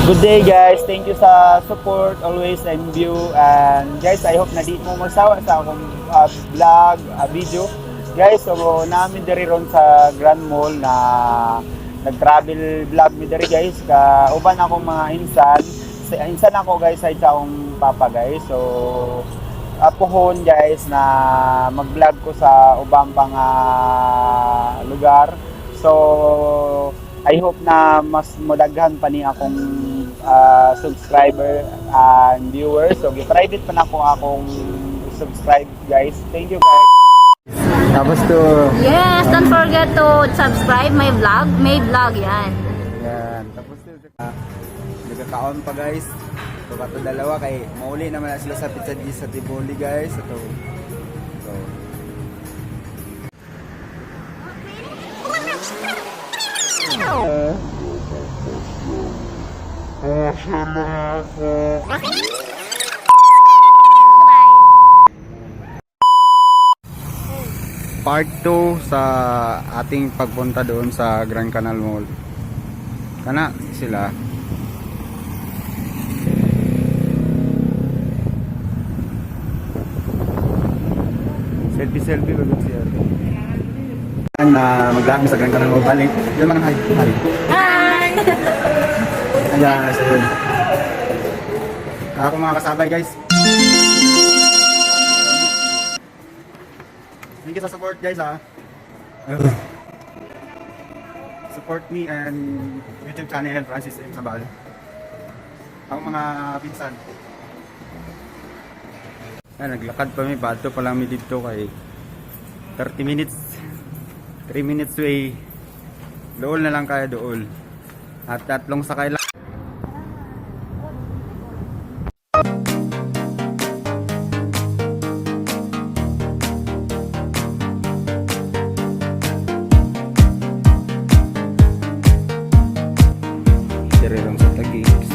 Good day guys, thank you sa support always and view, and guys I hope na di mo magsawa sa akong vlog, video guys. So namin diri ron sa Grand Mall na nag-travel vlog mi diri guys, ka uban akong mga insan ako guys sa akong papa guys. So apohon guys na mag-vlog ko sa ubang pang lugar. So I hope na mas modaghan pa ni akong subscriber and viewers. So gi-private pa na ko akong subscribe guys. Thank you guys. Tapos to Yes, don't forget to subscribe my vlog. May vlog yan. yan. Tapos to nagkakaon pa guys. So kato dalawa kay mauli naman na sila sa pizza di sa Tiboli guys. So part 2 sa ating pagpunta doon sa Grand Canal Mall. Kana sila. Selfie bago siya. Magdami sa Grand Canal Mall balik. Yung mga hi. Hi! Ayan, so yun. Ako mga kasabay guys. Thank you sa support guys ha. Support me and YouTube channel Francis M. Sabal. Ako mga pinsan. Naglakad pa mi, bato pa lang mi dito kay 30 minutes. 3 minutes way. Dool na lang kaya dool. At tatlong sakay lang. Dire lang sa Taguig.